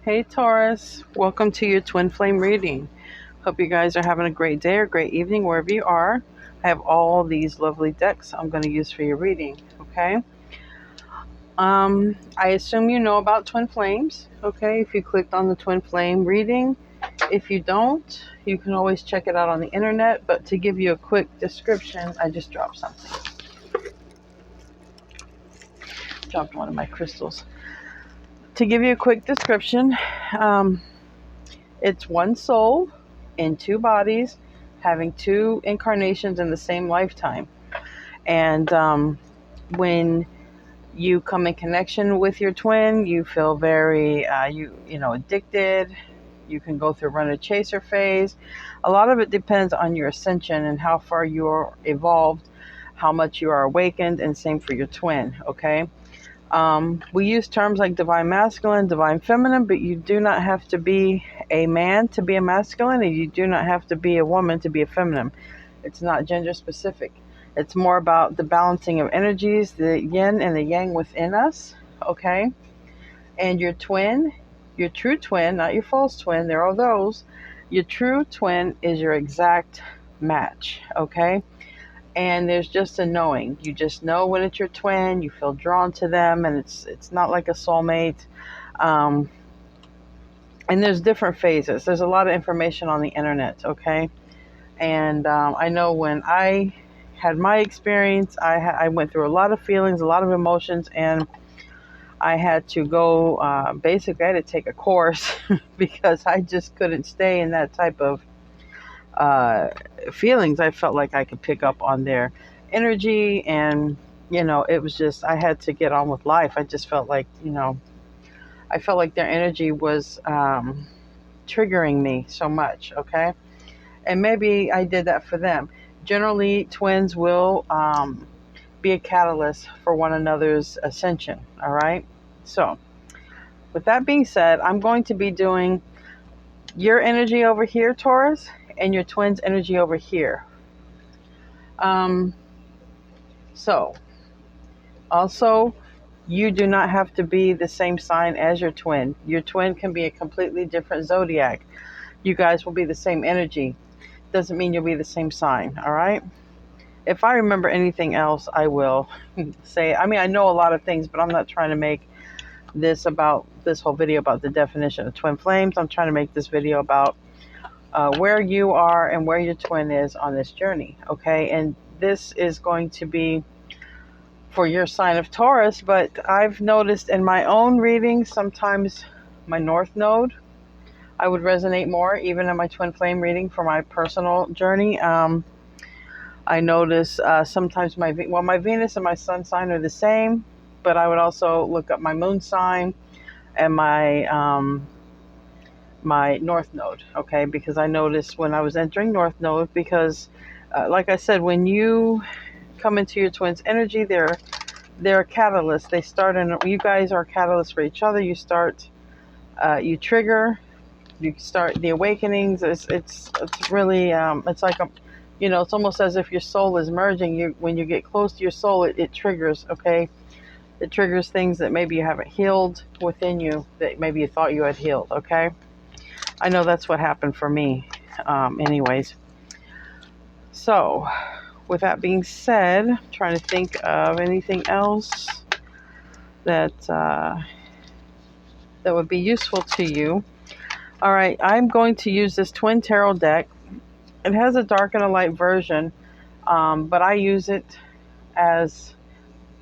Hey Taurus, welcome to your twin flame reading. Hope you guys are having a great day or great evening wherever you are. I have all these lovely decks I'm going to use for your reading, okay? I assume you know about twin flames, okay? If you clicked on the twin flame reading. If you don't, you can always check it out on the internet, but to give you a quick description, I just dropped something. Dropped one of my crystals. To give you a quick description, it's one soul in two bodies having two incarnations in the same lifetime. And when you come in connection with your twin, you feel very addicted. You can go through runner chaser phase. A lot of it depends on your ascension and how far you're evolved, how much you are awakened, and same for your twin. Okay. We use terms like divine masculine, divine feminine, but you do not have to be a man to be a masculine, and you do not have to be a woman to be a feminine. It's not gender specific. It's more about the balancing of energies, the yin and the yang within us, okay? And your twin, your true twin, not your false twin, there are those. Your true twin is your exact match, okay? And there's just a knowing. You just know when it's your twin. You feel drawn to them, and it's not like a soulmate. And there's different phases. There's a lot of information on the internet, okay? And I know when I had my experience, I went through a lot of feelings, a lot of emotions, and I had to go, basically I had to take a course because I just couldn't stay in that type of feelings. I felt like I could pick up on their energy, and it was just, I had to get on with life. I just felt like, I felt like their energy was triggering me so much, okay? And maybe I did that for them. Generally, twins will be a catalyst for one another's ascension, all right? So, with that being said, I'm going to be doing your energy over here, Taurus, and your twin's energy over here. So, also, you do not have to be the same sign as your twin. Your twin can be a completely different zodiac. You guys will be the same energy. Doesn't mean you'll be the same sign, all right? If I remember anything else, I will say. I mean, I know a lot of things, but I'm not trying to make this whole video about the definition of twin flames. I'm trying to make this video about where you are and where your twin is on this journey, okay? And this is going to be for your sign of Taurus, but I've noticed in my own readings, sometimes my north node, I would resonate more, even in my twin flame reading for my personal journey. I notice sometimes my Venus and my sun sign are the same, but I would also look up my moon sign and my my north node, okay? Because I noticed when I was entering north node, because like I said, when you come into your twin's energy, they're a catalyst. They start you guys are a catalyst for each other. You start, you trigger, you start the awakenings. It's really, it's like it's almost as if your soul is merging. When you get close to your soul, it triggers, okay? It triggers things that maybe you haven't healed within you, that maybe you thought you had healed, okay? I know that's what happened for me, anyways. So, with that being said, I'm trying to think of anything else that would be useful to you. All right, I'm going to use this twin tarot deck. It has a dark and a light version, but I use it as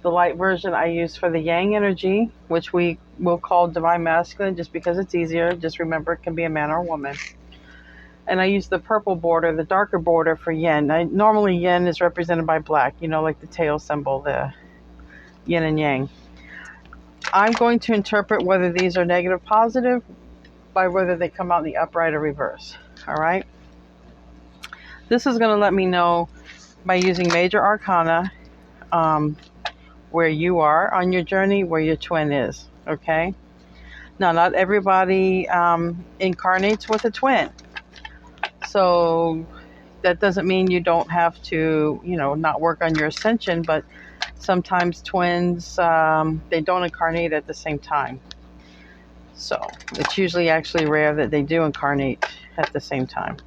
the light version I use for the yang energy, which we will call divine masculine just because it's easier. Just remember, it can be a man or a woman. And I use the purple border, the darker border, for yin. Normally yin is represented by black, like the tail symbol, the yin and yang. I'm going to interpret whether these are negative, positive, by whether they come out in the upright or reverse. All right? This is going to let me know by using major arcana where you are on your journey, where your twin is, okay? Now, not everybody incarnates with a twin. So that doesn't mean you don't have to, not work on your ascension, but sometimes twins, they don't incarnate at the same time. So it's usually actually rare that they do incarnate at the same time.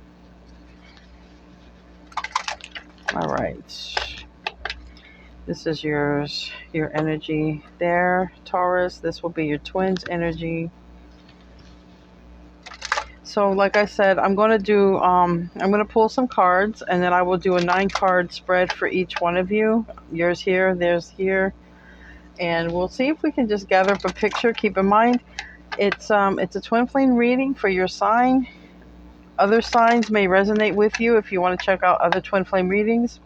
All right. This is your energy there, Taurus. This will be your twins' energy. So like I said, I'm going to pull some cards, and then I will do a 9-card spread for each one of you. Yours here, theirs here. And we'll see if we can just gather up a picture. Keep in mind, it's a twin flame reading for your sign. Other signs may resonate with you if you want to check out other twin flame readings.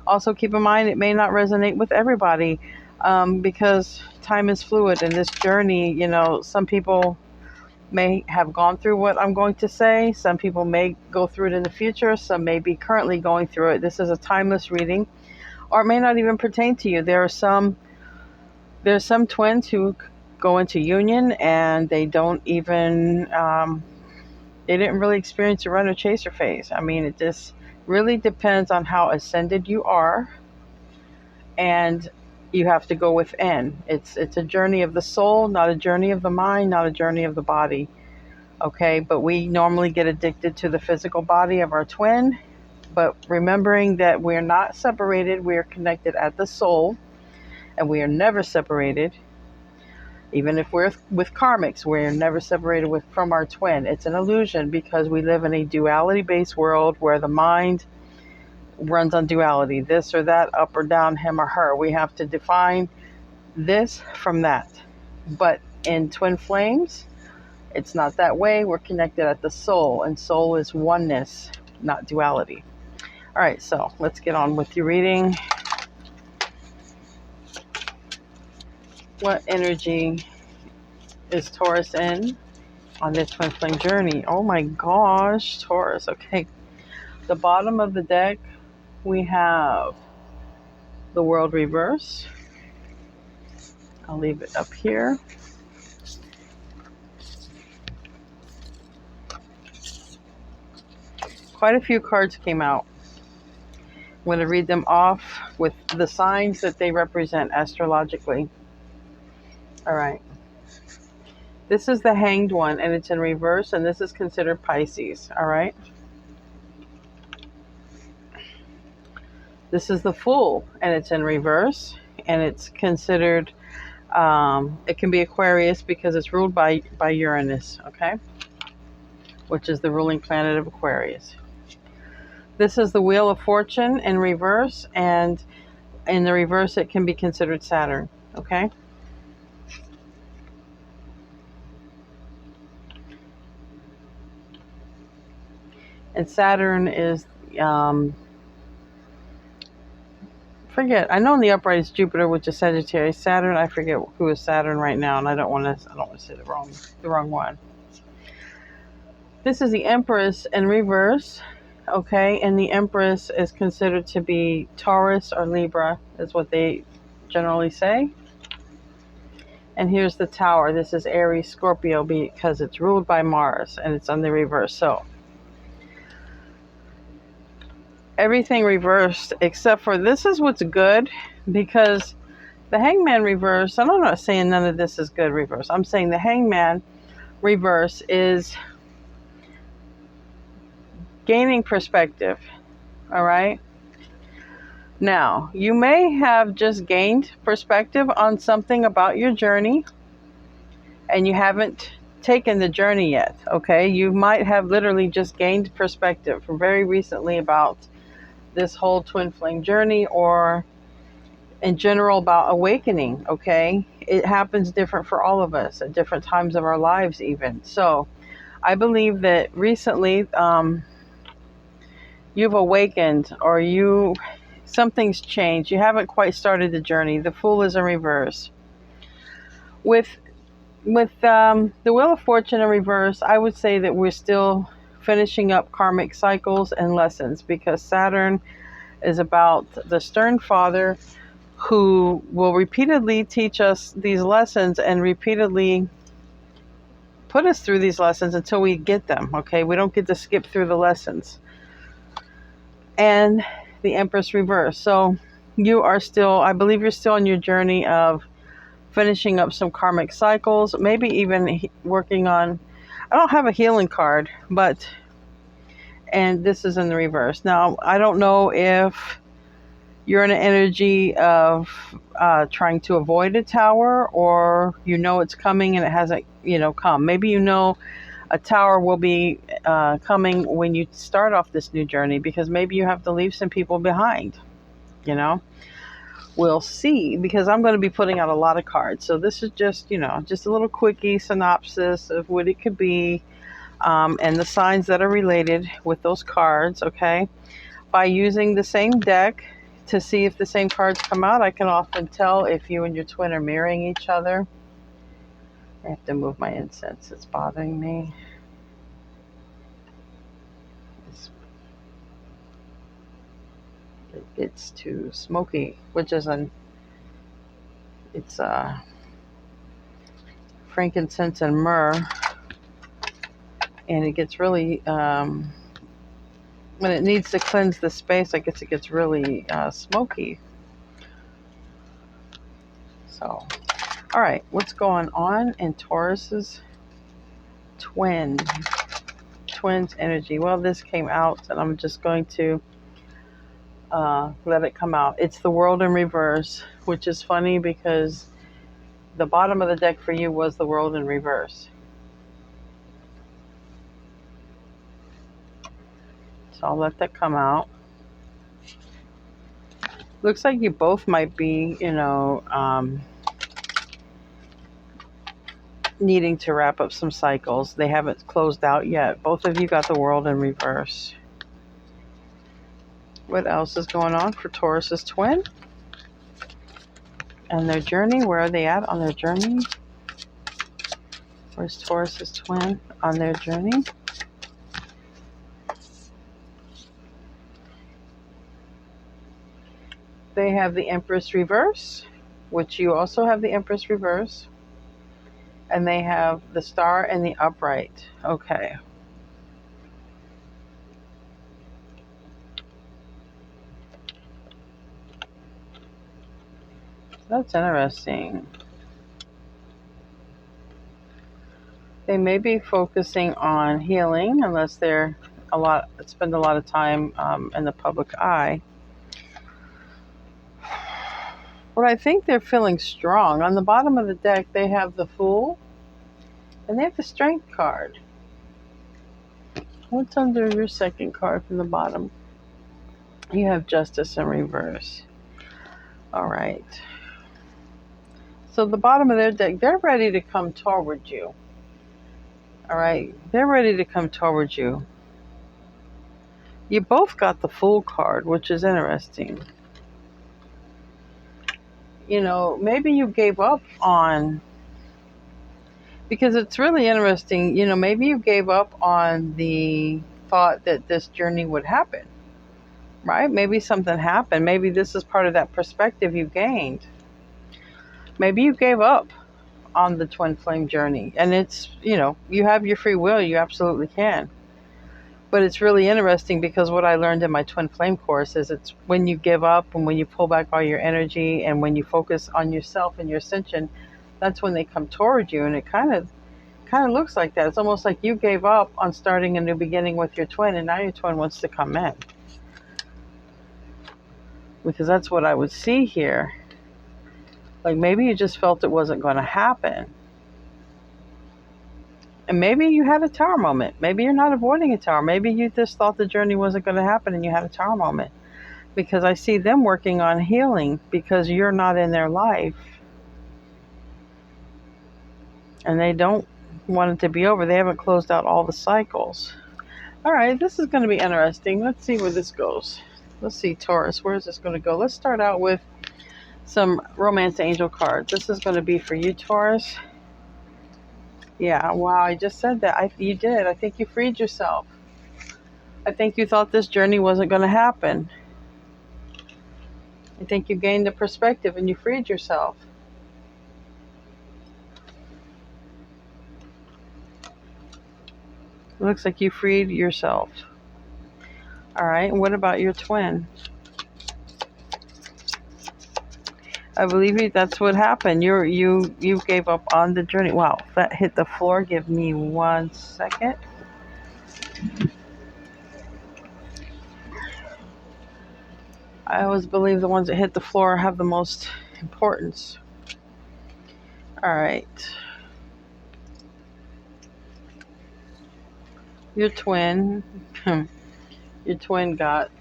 Also keep in mind, it may not resonate with everybody, because time is fluid in this journey. You know, some people may have gone through what I'm going to say. Some people may go through it in the future. Some may be currently going through it. This is a timeless reading, or it may not even pertain to you. There's some twins who go into union and they don't even, they didn't really experience a runner chaser phase. I mean, it just really depends on how ascended you are, and you have to go within. It's a journey of the soul, not a journey of the mind, not a journey of the body. Okay, but we normally get addicted to the physical body of our twin, but remembering that we're not separated, we are connected at the soul, and we are never separated. Even if we're with karmics, we're never separated from our twin. It's an illusion because we live in a duality-based world where the mind runs on duality, this or that, up or down, him or her. We have to define this from that. But in twin flames, it's not that way. We're connected at the soul, and soul is oneness, not duality. All right, so let's get on with your reading. What energy is Taurus in on this twin flame journey? Oh my gosh, Taurus. Okay, the bottom of the deck, we have the World reverse. I'll leave it up here. Quite a few cards came out. I'm going to read them off with the signs that they represent astrologically. All right. This is the Hanged one, and it's in reverse, and this is considered Pisces. All right. This is the Fool, and it's in reverse, and it's considered, it can be Aquarius because it's ruled by Uranus, okay? Which is the ruling planet of Aquarius. This is the Wheel of Fortune in reverse, and in the reverse it can be considered Saturn, okay? And Saturn is, I know in the upright is Jupiter, which is Sagittarius. Saturn, I forget who is Saturn right now, and I don't want to say the wrong one. This is the Empress in reverse, okay, and the Empress is considered to be Taurus or Libra, is what they generally say. And here's the Tower. This is Aries, Scorpio, because it's ruled by Mars, and it's on the reverse. So everything reversed except for this is what's good, because the Hangman reverse, I'm not saying none of this is good reverse. I'm saying the Hangman reverse is gaining perspective. All right. Now, you may have just gained perspective on something about your journey, and you haven't taken the journey yet. Okay. You might have literally just gained perspective very recently about this whole twin flame journey, or in general about awakening. Okay. It happens different for all of us at different times of our lives even. So I believe that recently, you've awakened, or something's changed. You haven't quite started the journey. The Fool is in reverse. With the Wheel of Fortune in reverse, I would say that we're still finishing up karmic cycles and lessons, because Saturn is about the stern father who will repeatedly teach us these lessons and repeatedly put us through these lessons until we get them. Okay, we don't get to skip through the lessons. And the Empress reverse. So you are still, I believe you're still on your journey of finishing up some karmic cycles, maybe even working on, I don't have a healing card, and this is in the reverse. Now, I don't know if you're in an energy of trying to avoid a tower, or you know it's coming and it hasn't, come. Maybe a tower will be coming when you start off this new journey, because maybe you have to leave some people behind, We'll see, because I'm going to be putting out a lot of cards. So this is just, just a little quickie synopsis of what it could be, and the signs that are related with those cards, okay? By using the same deck to see if the same cards come out, I can often tell if you and your twin are mirroring each other. I have to move my incense. It's bothering me. It's too smoky, which is it's frankincense and myrrh, and it gets really when it needs to cleanse the space, I guess it gets really smoky. So, all right, what's going on in Taurus's twins energy? Well, this came out, and I'm just going to let it come out. It's the World in reverse, which is funny because the bottom of the deck for you was the World in reverse. So I'll let that come out. Looks like you both might be, needing to wrap up some cycles. They haven't closed out yet. Both of you got the World in reverse. What else is going on for Taurus's twin and their journey? Where are they at on their journey? Where's Taurus's twin on their journey? They have the Empress reverse, which you also have the Empress reverse. And they have the Star and the upright. Okay. That's interesting. They may be focusing on healing, unless they're spend a lot of time in the public eye. But I think they're feeling strong. On the bottom of the deck, they have the Fool, and they have the Strength card. What's under your second card from the bottom? You have Justice in reverse. All right. So the bottom of their deck, they're ready to come towards you. All right. They're ready to come towards you. You both got the Fool card, which is interesting. Maybe you gave up on, because it's really interesting, maybe you gave up on the thought that this journey would happen, right? Maybe something happened. Maybe this is part of that perspective you gained. Maybe you gave up on the twin flame journey, and it's, you have your free will. You absolutely can. But it's really interesting, because what I learned in my twin flame course is it's when you give up and when you pull back all your energy and when you focus on yourself and your ascension, that's when they come toward you. And it kind of looks like that. It's almost like you gave up on starting a new beginning with your twin, and now your twin wants to come in. Because that's what I would see here. Like, maybe you just felt it wasn't going to happen. And maybe you had a tower moment. Maybe you're not avoiding a tower. Maybe you just thought the journey wasn't going to happen and you had a tower moment. Because I see them working on healing because you're not in their life. And they don't want it to be over. They haven't closed out all the cycles. All right, this is going to be interesting. Let's see where this goes. Let's see, Taurus, where is this going to go? Let's start out with some romance angel cards. This is going to be for you, Taurus. Yeah, wow, I just said that. You did. I think you freed yourself. I think you thought this journey wasn't going to happen. I think you gained the perspective and you freed yourself. It looks like you freed yourself. All right, and what about your twin? I believe you. That's what happened. You gave up on the journey. Wow, that hit the floor. Give me 1 second. I always believe the ones that hit the floor have the most importance. All right. Your twin. Your twin got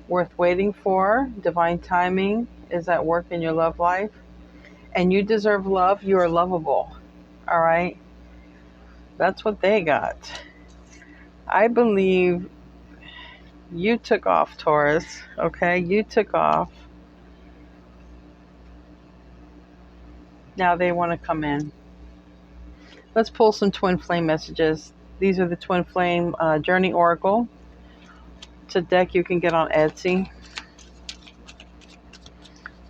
worth waiting for. Divine timing is at work in your love life. And you deserve love. You are lovable. All right. That's what they got. I believe you took off, Taurus. Okay. You took off. Now they want to come in. Let's pull some twin flame messages. These are the twin flame journey oracle. It's a deck you can get on Etsy.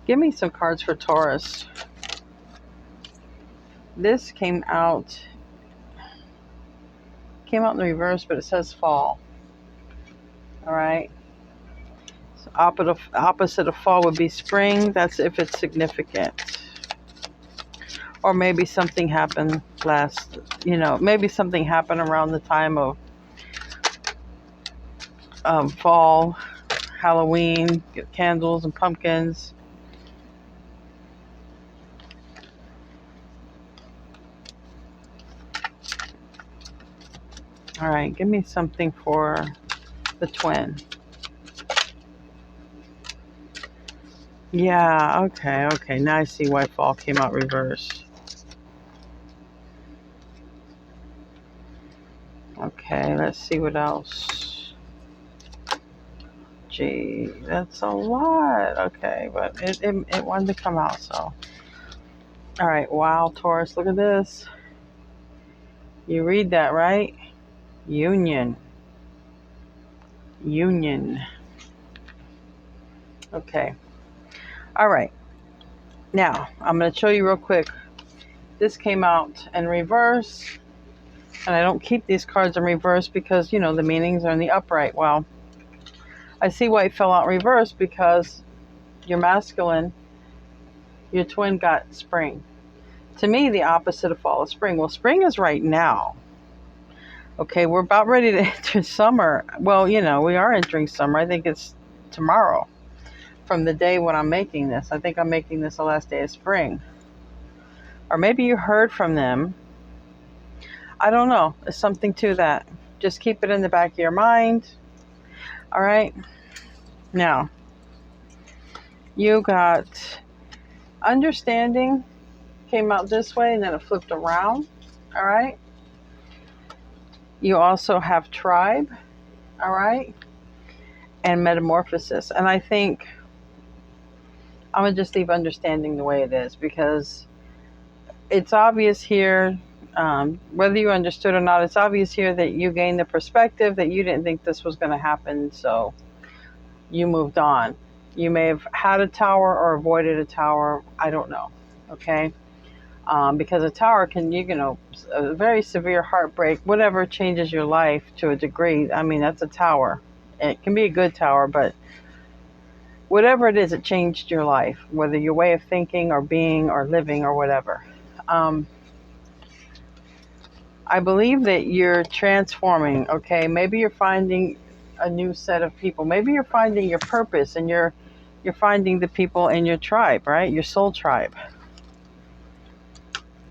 Give me some cards for Taurus. This came out in the reverse, but it says fall. All right. So opposite of fall would be spring. That's if it's significant. Or maybe something happened maybe something happened around the time of fall, Halloween, get candles and pumpkins. All right, give me something for the twin. Yeah, okay. Now I see why fall came out reverse. Okay, let's see what else. Gee, that's a lot. Okay, but it wanted to come out, so. All right, wow, Taurus, look at this. You read that, right? Union. Okay. All right. Now, I'm going to show you real quick. This came out in reverse. And I don't keep these cards in reverse because, the meanings are in the upright. Well, I see why it fell out reverse because your masculine, your twin got spring. To me, the opposite of fall is spring. Well, spring is right now. Okay, we're about ready to enter summer. Well, we are entering summer. I think it's tomorrow from the day when I'm making this. I think I'm making this the last day of spring. Or maybe you heard from them. I don't know. There's something to that. Just keep it in the back of your mind. All right. Now, you got understanding came out this way and then it flipped around. All right. You also have tribe. All right. And metamorphosis. And I think I'm going to just leave understanding the way it is because it's obvious here. Whether you understood or not, it's obvious here that you gained the perspective that you didn't think this was going to happen, so you moved on. You may have had a tower or avoided a tower. I don't know. Okay, because a tower can, a very severe heartbreak, whatever changes your life to a degree. I mean, that's a tower. It can be a good tower, but whatever it is, it changed your life, whether your way of thinking or being or living or whatever. I believe that you're transforming, okay? Maybe you're finding a new set of people. Maybe you're finding your purpose and you're finding the people in your tribe, right? Your soul tribe.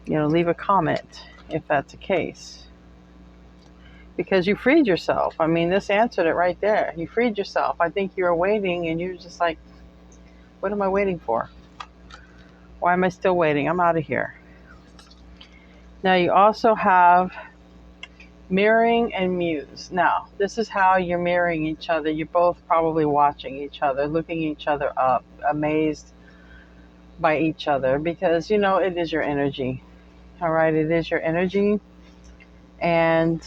Leave a comment if that's the case. Because you freed yourself. I mean, this answered it right there. You freed yourself. I think you were waiting and you're just like, what am I waiting for? Why am I still waiting? I'm out of here. Now you also have mirroring and muse. Now, this is how you're mirroring each other. You're both probably watching each other, looking each other up, amazed by each other because, it is your energy. All right, it is your energy. And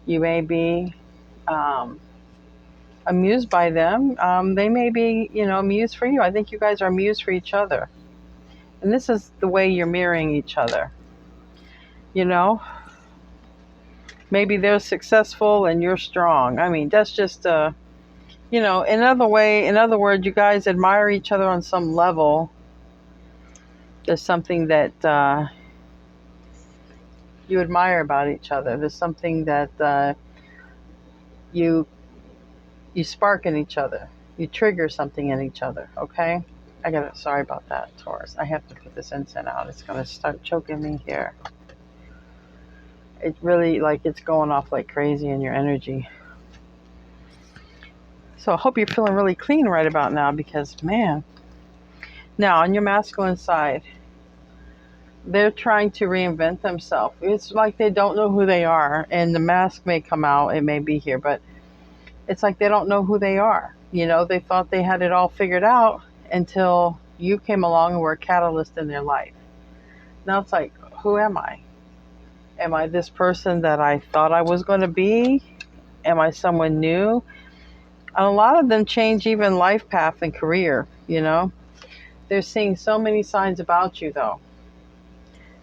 you may be amused by them. They may be, amused for you. I think you guys are amused for each other. And this is the way you're mirroring each other. Maybe they're successful and you're strong. I mean, that's just You know, in other words, you guys admire each other on some level. There's something that you admire about each other. There's something that you you spark in each other. You trigger something in each other. Okay. Sorry about that, Taurus. I have to put this incense out. It's gonna start choking me here. It really, like, it's going off like crazy in your energy. So I hope you're feeling really clean right about now, because man. Now on your masculine side, they're trying to reinvent themselves. It's like they don't know who they are, and the mask may come out, it may be here, but it's like they don't know who they are. You know, they thought they had it all figured out until you came along and were a catalyst in their life. Now it's like, who am I? Am I this person that I thought I was going to be? Am I someone new? And a lot of them change even life path and career, you know. They're seeing so many signs about you, though.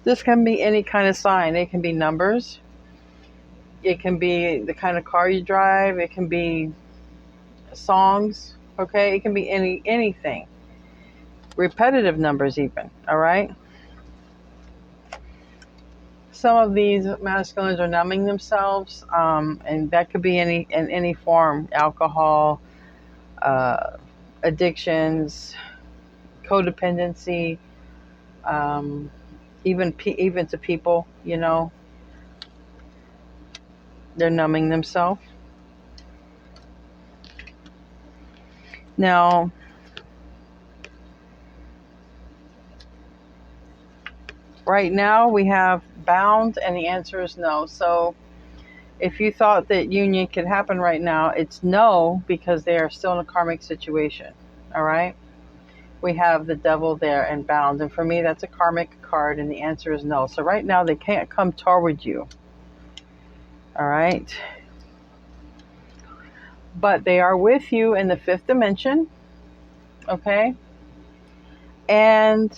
This can be any kind of sign. It can be numbers. It can be the kind of car you drive. It can be songs. Okay? It can be anything. Repetitive numbers even. All right? Some of these masculines are numbing themselves, and that could be in any form: alcohol, addictions, codependency, even to people. You know, they're numbing themselves. Now, right now we have bound, and the answer is no. So if you thought that union could happen right now, it's no, because they are still in a karmic situation. All right? We have the devil there and bound. And for me, that's a karmic card, and the answer is no. So right now, they can't come toward you. All right? But they are with you in the fifth dimension. Okay? And,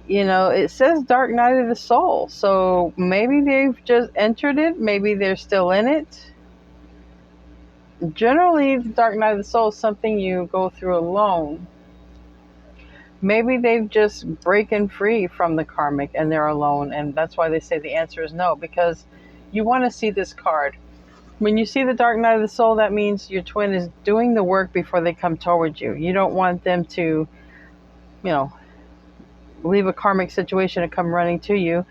you know, it says dark night of the soul. So maybe they've just entered it. Maybe they're still in it. Generally, the dark night of the soul is something you go through alone. Maybe they've just breaking free from the karmic and they're alone, and that's why they say the answer is no, because you want to see this card. When you see the dark night of the soul, that means your twin is doing the work before they come towards you. You don't want them to, you know, leave a karmic situation and come running to you.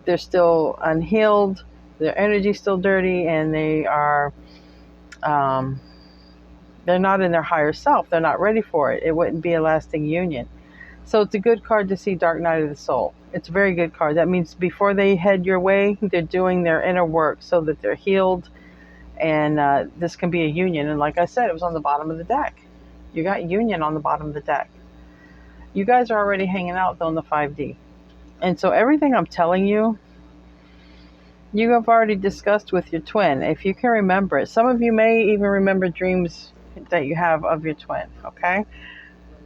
They're still unhealed, their energy's still dirty, and they are they're not in their higher self. They're not ready for it. It wouldn't be a lasting union. So it's a good card to see Dark Night of the Soul. It's a very good card. That means before they head your way, they're doing their inner work so that they're healed. And this can be a union. And like I said, it was on the bottom of the deck. You got union on the bottom of the deck. You guys are already hanging out, though, in the 5D. And so everything I'm telling you, you have already discussed with your twin. If you can remember it. Some of you may even remember dreams that you have of your twin. Okay?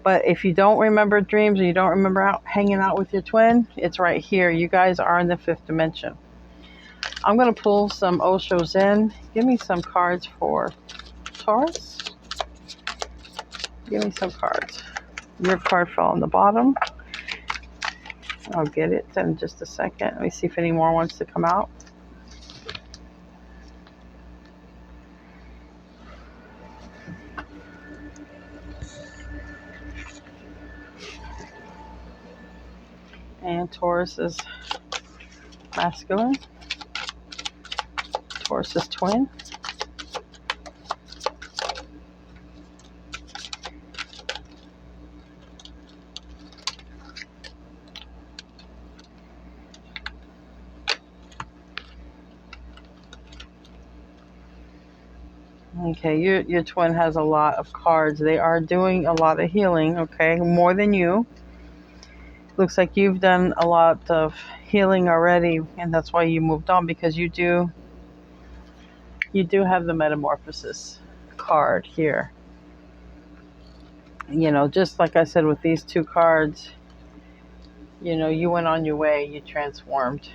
But if you don't remember dreams, or you don't remember hanging out with your twin, it's right here. You guys are in the fifth dimension. I'm going to pull some Osho Zen. Give me some cards for Taurus. Give me some cards. Your card fell on the bottom. I'll get it in just a second. Let me see if any more wants to come out. And Taurus is masculine. Taurus is twin. Okay, your twin has a lot of cards. They are doing a lot of healing, okay? More than you. Looks like you've done a lot of healing already, and that's why you moved on, because you do have the metamorphosis card here. You know, just like I said with these two cards, you know, you went on your way, you transformed.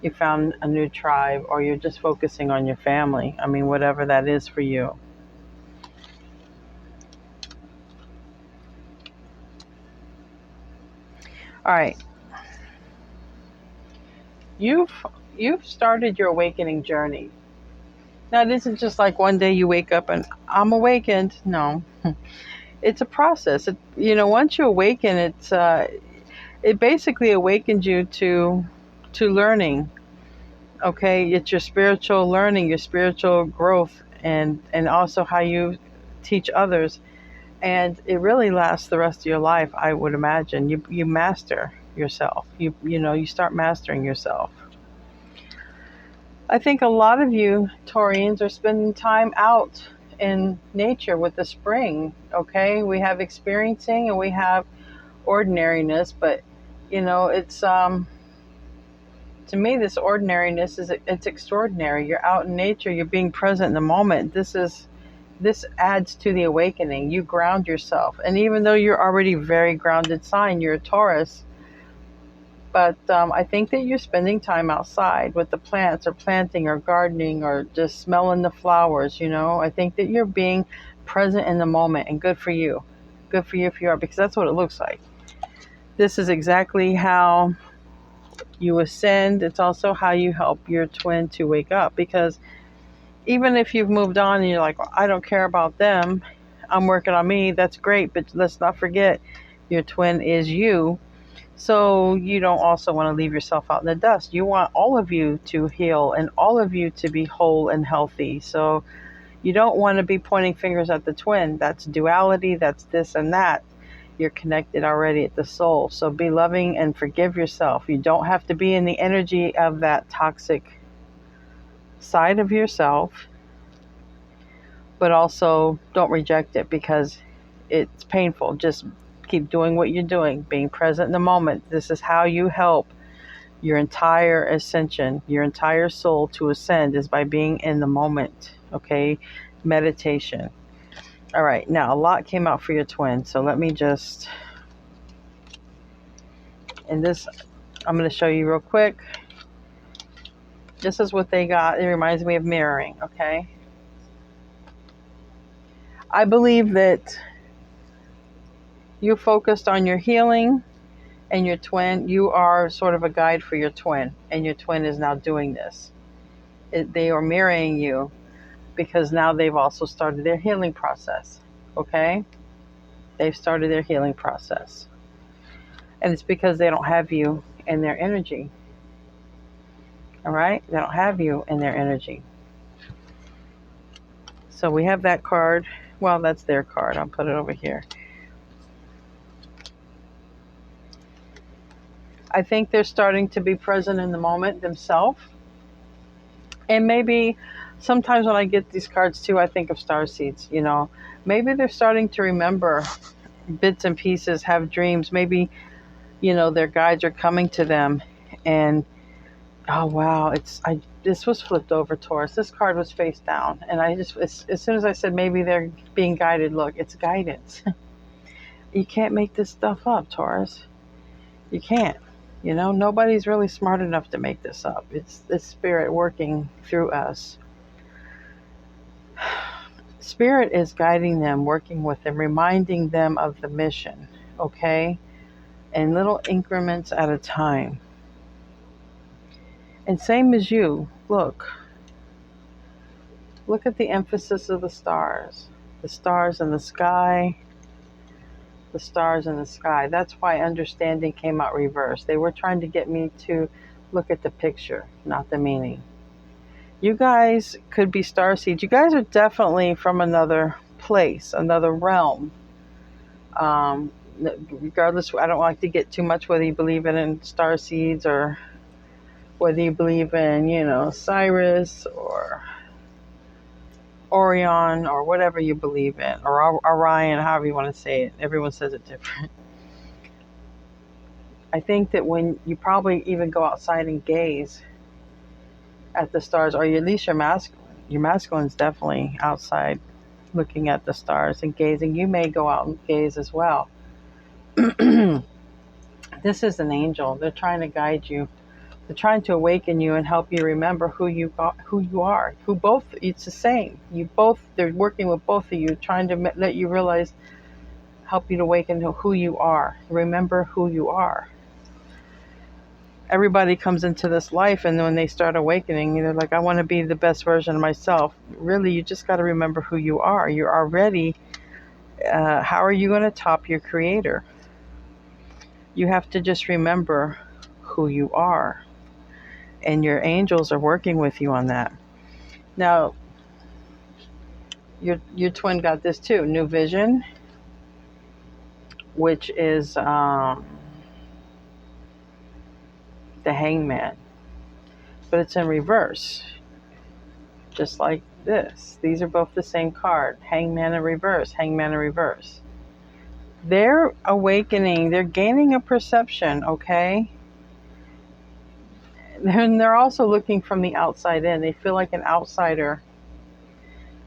You found a new tribe, or you're just focusing on your family. I mean, whatever that is for you. All right. You've you've started your awakening journey. Now, it isn't just like one day you wake up and I'm awakened. No, it's a process. Once you awaken, it basically awakens you to learning. Okay, it's your spiritual learning, your spiritual growth, and also how you teach others. And it really lasts the rest of your life, I would imagine. You master yourself. You start mastering yourself. I think a lot of you Taurians are spending time out in nature with the spring. Okay, we have experiencing and we have ordinariness, but it's to me, this ordinariness it's extraordinary. You're out in nature, you're being present in the moment. This adds to the awakening. You ground yourself, and even though you're already very grounded sign, you're a Taurus. But I think that you're spending time outside with the plants, or planting, or gardening, or just smelling the flowers. I think that you're being present in the moment, and good for you. Good for you if you are, because that's what it looks like. This is exactly how you ascend. It's also how you help your twin to wake up, because even if you've moved on and you're like, well, I don't care about them, I'm working on me, that's great, but let's not forget your twin is you. So you don't also want to leave yourself out in the dust. You want all of you to heal and all of you to be whole and healthy. So you don't want to be pointing fingers at the twin. That's duality, that's this and that. You're connected already at the soul. So be loving and forgive yourself. You don't have to be in the energy of that toxic side of yourself, but also don't reject it because it's painful. Just keep doing what you're doing, being present in the moment. This is how you help your entire ascension, your entire soul to ascend, is by being in the moment. Okay, meditation. All right, now a lot came out for your twin, so let me just, and this I'm going to show you real quick. This is what they got. It reminds me of mirroring. Okay, I believe that you focused on your healing and your twin. You are sort of a guide for your twin, and your twin is now doing this. They are mirroring you because now they've also started their healing process. Okay, they've started their healing process, and it's because they don't have you in their energy. All right, they don't have you in their energy. So we have that card. Well, that's their card. I'll put it over here. I think they're starting to be present in the moment themselves. And maybe sometimes when I get these cards too, I think of star seeds. Maybe they're starting to remember bits and pieces, have dreams. Maybe, their guides are coming to them. And, oh, wow, this was flipped over, Taurus. This card was face down. And I just, as soon as I said maybe they're being guided, look, it's guidance. You can't make this stuff up, Taurus. You can't. Nobody's really smart enough to make this up. It's this spirit working through us. Spirit is guiding them, working with them, reminding them of the mission, okay? In little increments at a time. And same as you, look at the emphasis of the stars in the sky. The stars in the sky. That's why understanding came out reversed. They were trying to get me to look at the picture, not the meaning. You guys could be starseeds. You guys are definitely from another place, another realm. Regardless, I don't like to get too much whether you believe in starseeds or whether you believe in, Cyrus or Orion or whatever you believe in, or Orion, however you want to say it. Everyone says it different. I think that when you probably even go outside and gaze at the stars, or at least your masculine's definitely outside looking at the stars and gazing. You may go out and gaze as well. This is an angel. They're trying to guide you They're trying to awaken you and help you remember who you are. It's the same. They're working with both of you, trying to let you realize, help you to awaken to who you are. Remember who you are. Everybody comes into this life, and when they start awakening, they're like, I want to be the best version of myself. Really, you just got to remember who you are. You're already, how are you going to top your creator? You have to just remember who you are. And your angels are working with you on that. Now, your twin got this too, new vision, which is the hangman. But it's in reverse, just like this. These are both the same card, hangman in reverse, hangman in reverse. They're awakening, they're gaining a perception, okay? And they're also looking from the outside in. They feel like an outsider.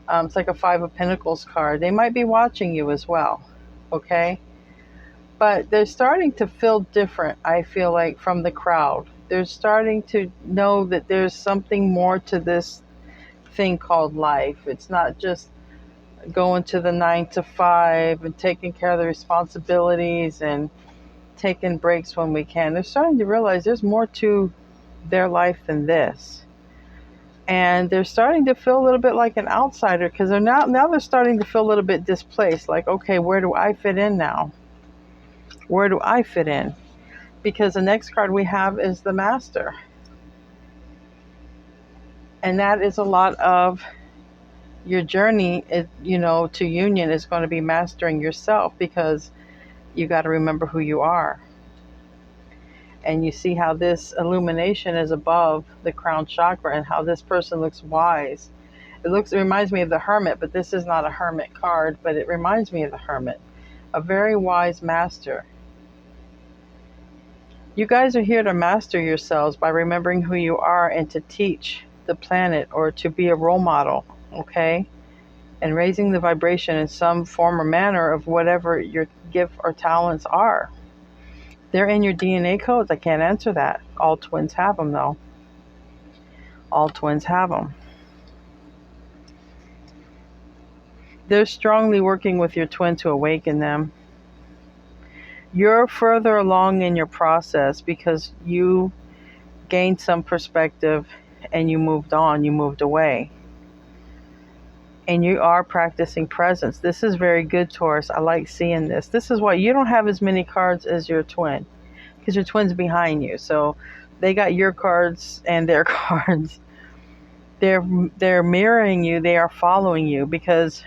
It's like a Five of Pentacles card. They might be watching you as well, okay? But they're starting to feel different, I feel like, from the crowd. They're starting to know that there's something more to this thing called life. It's not just going to the 9 to 5 and taking care of the responsibilities and taking breaks when we can. They're starting to realize there's more to their life than this. And they're starting to feel a little bit like an outsider, because now they're starting to feel a little bit displaced. Like, okay, where do I fit in now? Where do I fit in? Because the next card we have is the Master. And that is a lot of your journey, to union is going to be mastering yourself, because you got to remember who you are. And you see how this illumination is above the crown chakra, and how this person looks wise. It reminds me of the Hermit, but this is not a Hermit card, but it reminds me of the Hermit. A very wise master. You guys are here to master yourselves by remembering who you are, and to teach the planet, or to be a role model, okay? And raising the vibration in some form or manner of whatever your gift or talents are. They're in your DNA codes. I can't answer that. All twins have them, though. All twins have them. They're strongly working with your twin to awaken them. You're further along in your process because you gained some perspective and you moved on, you moved away. And you are practicing presence. This is very good, Taurus. I like seeing this. This is why you don't have as many cards as your twin, because your twin's behind you. So they got your cards and their cards. They're mirroring you. They are following you, because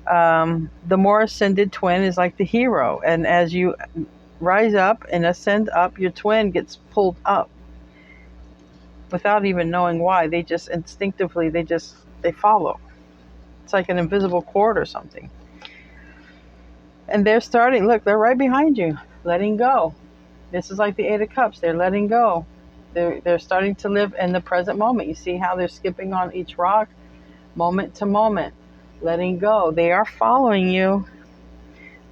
the more ascended twin is like the hero. And as you rise up and ascend up, your twin gets pulled up without even knowing why. They just instinctively, they follow. It's like an invisible cord or something. And they're starting, look, they're right behind you, letting go. This is like the Eight of Cups. They're letting go. They're starting to live in the present moment. You see how they're skipping on each rock, moment to moment, letting go. They are following you.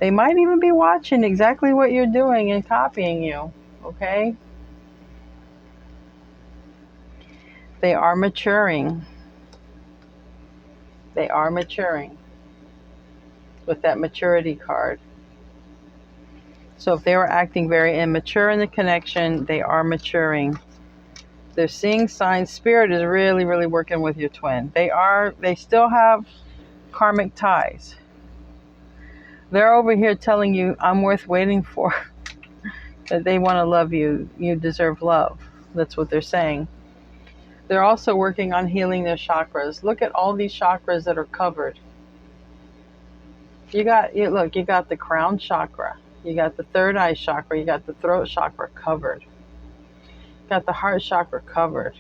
They might even be watching exactly what you're doing and copying you, okay? They are maturing. They are maturing with that maturity card. So if they were acting very immature in the connection, they are maturing. They're seeing signs. Spirit is really, really working with your twin. They still have karmic ties. They're over here telling you, I'm worth waiting for. That they want to love you. You deserve love. That's what they're saying. They're also working on healing their chakras. Look at all these chakras that are covered. You got the crown chakra. You got the third eye chakra. You got the throat chakra covered. You got the heart chakra covered.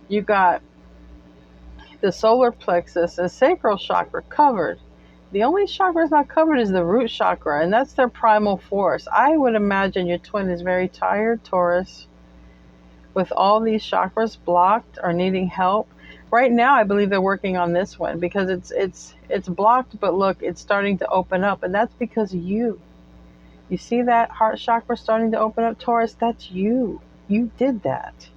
You got the solar plexus and sacral chakra covered. The only chakra that's not covered is the root chakra, and that's their primal force. I would imagine your twin is very tired, Taurus, with all these chakras blocked or needing help. Right now, I believe they're working on this one because it's blocked, but look, it's starting to open up, and that's because you see that heart chakra starting to open up, Taurus? That's you. You did that.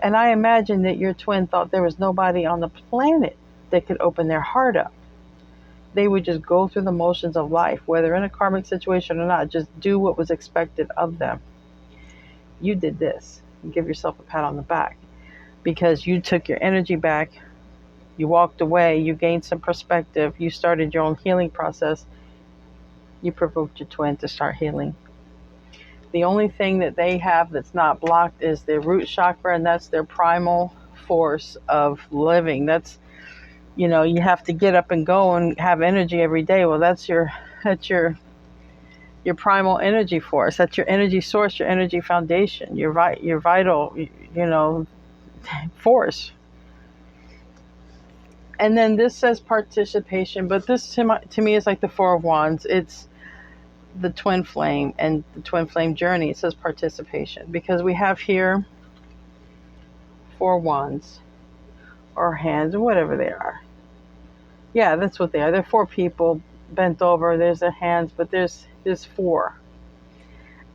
And I imagine that your twin thought there was nobody on the planet that could open their heart up. They would just go through the motions of life, whether in a karmic situation or not, just do what was expected of them. You did this. Give yourself a pat on the back because you took your energy back. You walked away. You gained some perspective. You started your own healing process. You provoked your twin to start healing. The only thing that they have that's not blocked is their root chakra, and that's their primal force of living. That's, you have to get up and go and have energy every day. Well, that's your primal energy force. That's your energy source, your energy foundation, your vital, force. And then this says participation, but this to me is like the Four of Wands. It's the twin flame and the twin flame journey. It says participation because we have here 4 wands or hands or whatever they are. Yeah, that's what they are. They're 4 people bent over. There's their hands, but there's 4.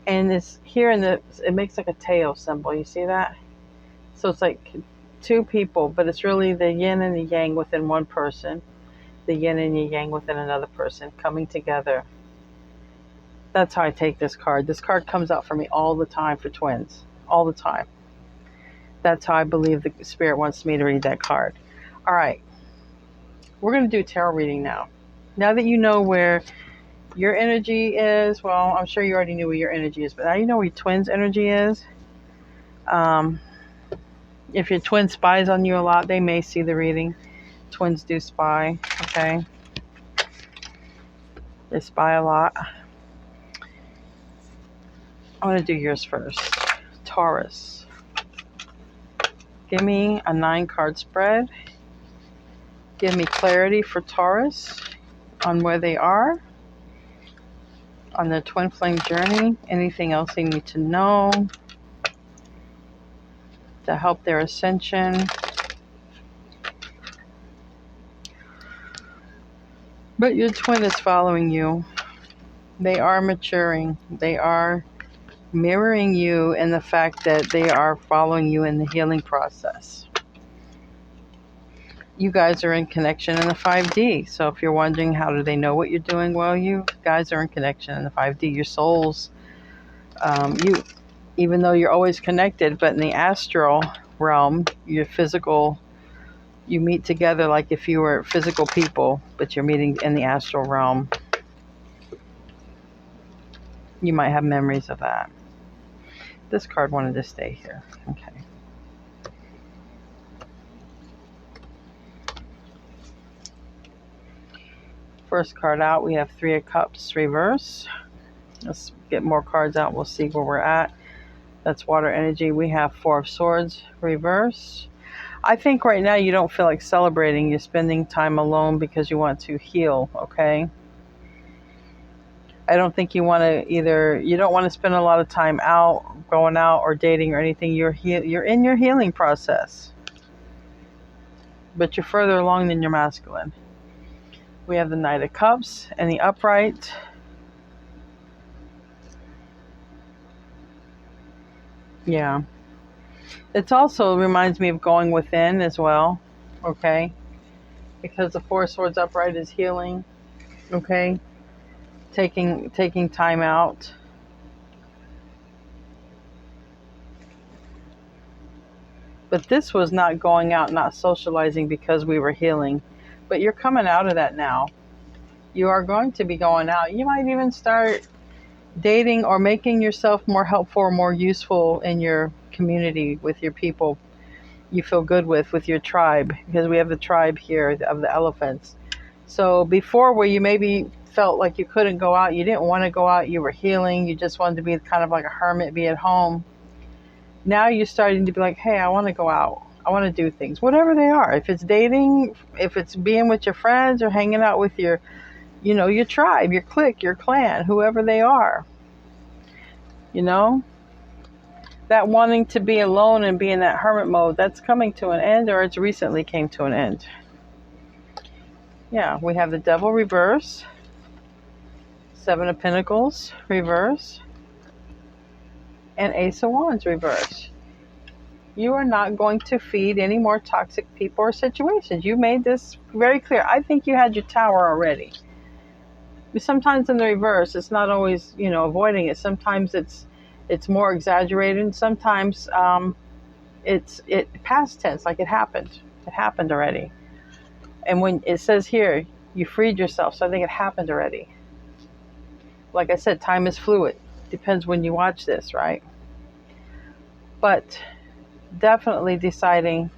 And it's here it makes like a tail symbol. You see that? So it's like 2 people, but it's really the yin and the yang within one person, the yin and the yang within another person coming together. That's how I take this card. This card comes out for me all the time for twins. All the time. That's how I believe the spirit wants me to read that card. All right. We're going to do a tarot reading now. Now that you know where your energy is, well, I'm sure you already knew where your energy is, but now you know where your twin's energy is. If your twin spies on you a lot, they may see the reading. Twins do spy, okay? They spy a lot. I'm going to do yours first. Taurus. Give me a 9-card spread. Give me clarity for Taurus on where they are, on their twin flame journey. Anything else they need to know to help their ascension. But your twin is following you. They are maturing. They are mirroring you in the fact that they are following you in the healing process. You guys are in connection in the 5D. So if you're wondering how do they know what you're doing, well, you guys are in connection in the 5D. Your souls, even though you're always connected, but in the astral realm, your physical, you meet together like if you were physical people, but you're meeting in the astral realm. You might have memories of that. This card wanted to stay here. Okay. First card out, we have 3 of Cups reverse. Let's get more cards out. We'll see where we're at. That's water energy. We have 4 of Swords reverse. I think right now you don't feel like celebrating. You're spending time alone because you want to heal, okay? I don't think you want to you don't want to spend a lot of time going out or dating or anything. You're in your healing process. But you're further along than your masculine. We have the Knight of Cups and the upright. Yeah. It also reminds me of going within as well, okay? Because the 4 of Swords upright is healing, okay? Taking time out. But this was not going out, not socializing because we were healing. But you're coming out of that now. You are going to be going out. You might even start dating or making yourself more helpful or more useful in your community with your people you feel good with your tribe, because we have the tribe here of the elephants. So before, where you maybe felt like you couldn't go out, you didn't want to go out, you were healing, you just wanted to be kind of like a hermit, be at home. Now you're starting to be like, hey, I want to go out. I want to do things, whatever they are. If it's dating, if it's being with your friends or hanging out with your tribe, your clique, your clan, whoever they are. That wanting to be alone and be in that hermit mode, that's coming to an end, or it's recently came to an end. Yeah, we have the Devil reverse, 7 of Pentacles reverse, and Ace of Wands reverse. You are not going to feed any more toxic people or situations. You made this very clear. I think you had your Tower already. Sometimes in the reverse, it's not always, avoiding it. Sometimes it's more exaggerated. Sometimes it's past tense, like it happened. It happened already. And when it says here, you freed yourself, so I think it happened already. Like I said, time is fluid. Depends when you watch this, right? But definitely deciding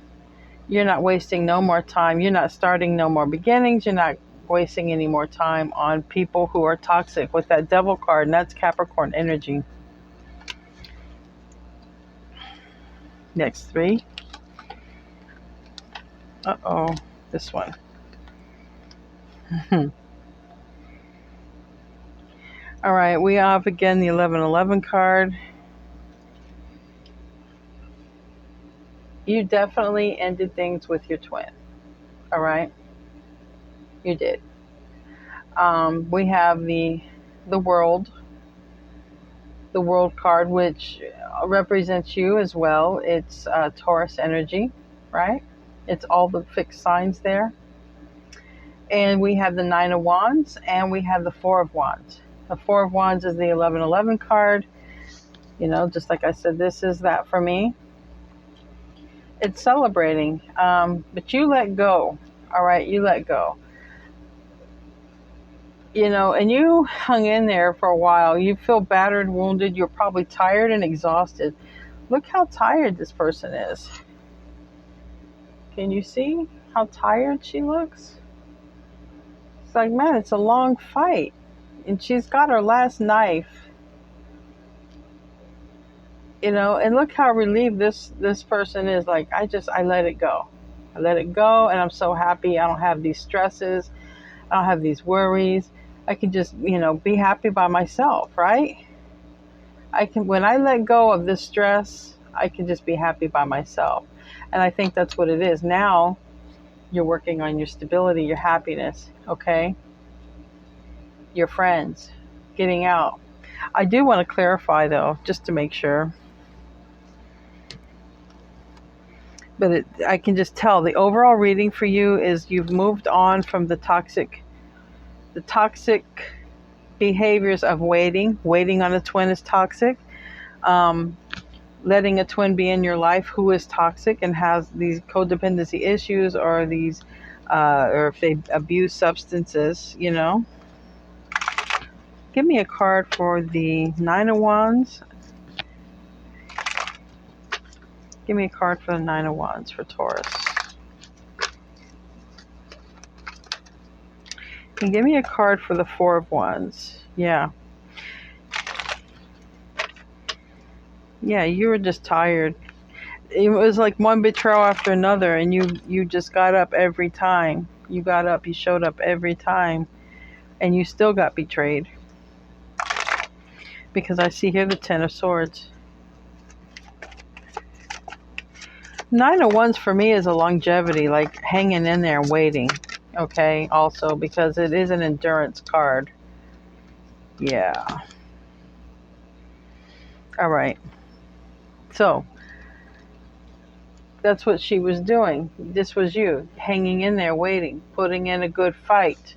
you're not wasting no more time. You're not starting no more beginnings. You're not wasting any more time on people who are toxic with that Devil card, and that's Capricorn energy. Next 3. Uh-oh, this one. All right, we have again the 1111 card. You definitely ended things with your twin. All right, you did. We have the world card, which represents you as well. It's Taurus energy, right? It's all the fixed signs there. And we have the 9 of Wands, and we have the 4 of Wands. The 4 of Wands is the 1111 card. Just like I said, this is that for me. It's celebrating, but you let go. All right, you let go. And you hung in there for a while. You feel battered, wounded. You're probably tired and exhausted. Look how tired this person is. Can you see how tired she looks? It's like, man, it's a long fight. And she's got her last knife. And look how relieved this person is. Like, I let it go. I let it go, and I'm so happy. I don't have these stresses. I don't have these worries. I can just, be happy by myself, right? When I let go of this stress, I can just be happy by myself. And I think that's what it is. Now you're working on your stability, your happiness, okay? Your friends, getting out. I do want to clarify, though, just to make sure. But I can just tell the overall reading for you is you've moved on from the toxic behaviors of waiting. Waiting on a twin is toxic. Letting a twin be in your life who is toxic and has these codependency issues, or or if they abuse substances, Give me a card for the 9 of Wands. Give me a card for the 9 of Wands for Taurus. And give me a card for the 4 of Wands. Yeah. Yeah, you were just tired. It was like one betrayal after another, and you just got up every time. You got up, you showed up every time, and you still got betrayed. Because I see here the 10 of Swords. 9 of Wands for me is a longevity, like hanging in there and waiting. Okay, also because it is an endurance card. Yeah. All right. So that's what she was doing. This was you hanging in there, waiting, putting in a good fight.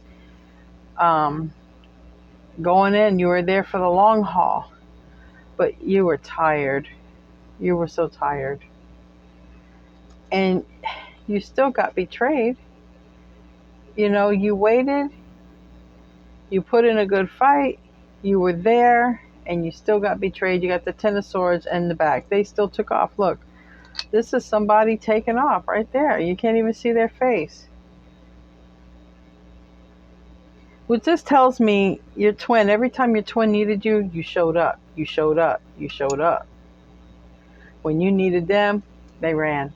Going in, you were there for the long haul, but you were tired. You were so tired. And you still got betrayed. You waited, you put in a good fight, you were there, and you still got betrayed. You got the 10 of Swords in the back. They still took off. Look, this is somebody taking off right there. You can't even see their face. Which this tells me your twin, every time your twin needed you, you showed up. You showed up. You showed up. When you needed them, they ran.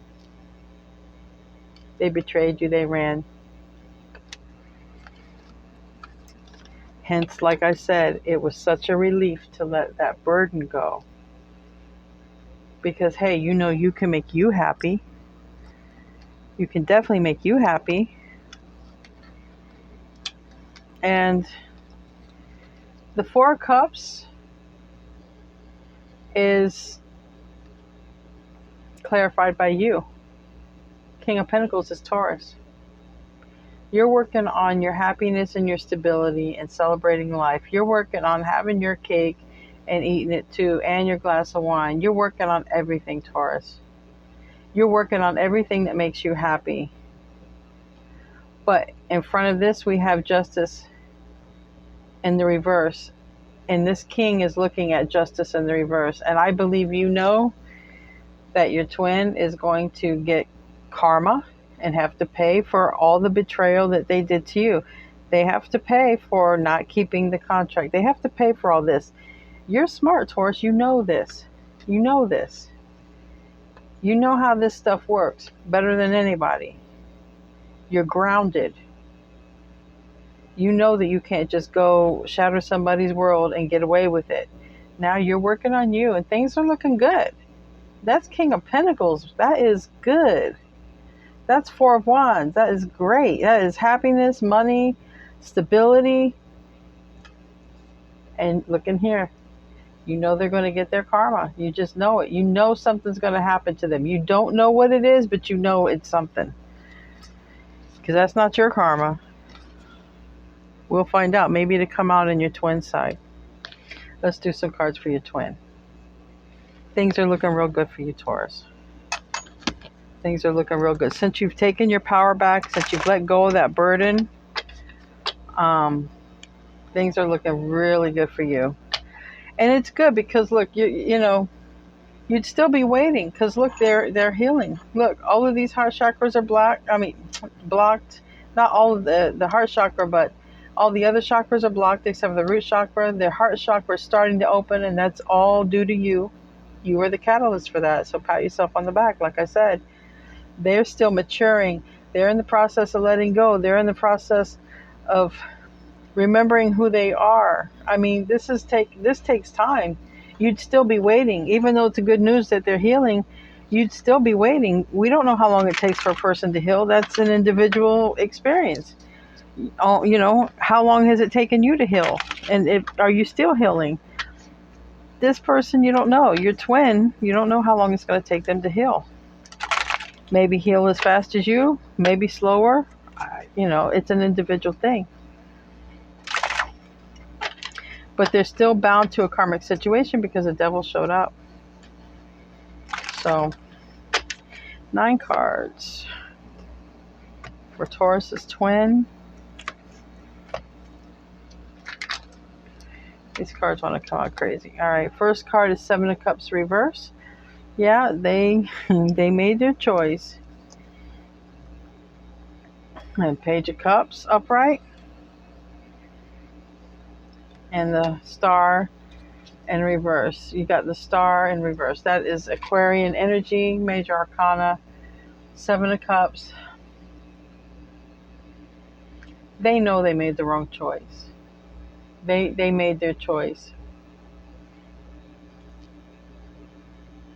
They betrayed you, they ran. Hence, like I said, it was such a relief to let that burden go. Because, hey, you can make you happy. You can definitely make you happy. And the 4 of Cups, is clarified by you. King of Pentacles is Taurus. You're working on your happiness and your stability and celebrating life. You're working on having your cake and eating it too, and your glass of wine. You're working on everything, Taurus. You're working on everything that makes you happy. But in front of this, we have justice in the reverse. And this king is looking at justice in the reverse. And I believe you know that your twin is going to get karma and have to pay for all the betrayal that they did to you. They have to pay for not keeping the contract. They have to pay for all this. You're smart, Taurus. You know this. You know this. You know how this stuff works better than anybody. You're grounded. You know that you can't just go shatter somebody's world and get away with it. Now you're working on you and things are looking good. That's King of Pentacles. That is good. That's Four of Wands. That is great. That is happiness, money, stability. And look in here. You know they're going to get their karma. You just know it. You know something's going to happen to them. You don't know what it is, but you know it's something. Because that's not your karma. We'll find out. Maybe to come out on your twin side. Let's do some cards for your twin. Things are looking real good for you, Taurus. Things are looking real good. Since you've taken your power back, since you've let go of that burden, things are looking really good for you. And it's good because, look, you know, you'd still be waiting because, look, they're healing. Look, all of these heart chakras are blocked. Not all of the heart chakra, but all the other chakras are blocked except for the root chakra. Their heart chakra is starting to open, and that's all due to you. You were the catalyst for that, so pat yourself on the back. Like I said, they're still maturing. They're in the process of letting go. They're in the process of remembering who they are. I mean, this takes time. You'd still be waiting. Even though it's a good news that they're healing, you'd still be waiting. We don't know how long it takes for a person to heal. That's an individual experience. You know, how long has it taken you to heal? And are you still healing? This person, you don't know. Your twin, you don't know how long it's going to take them to heal. Maybe heal as fast as you, maybe slower. You know, it's an individual thing. But they're still bound to a karmic situation because the devil showed up. So, 9 cards for Taurus's twin. These cards want to come out crazy. All right, first card is 7 of Cups reverse. Yeah, they made their choice. And Page of Cups upright. And the Star in reverse. You got the Star in reverse. That is Aquarian energy, major arcana, 7 of Cups. They know they made the wrong choice. They made their choice.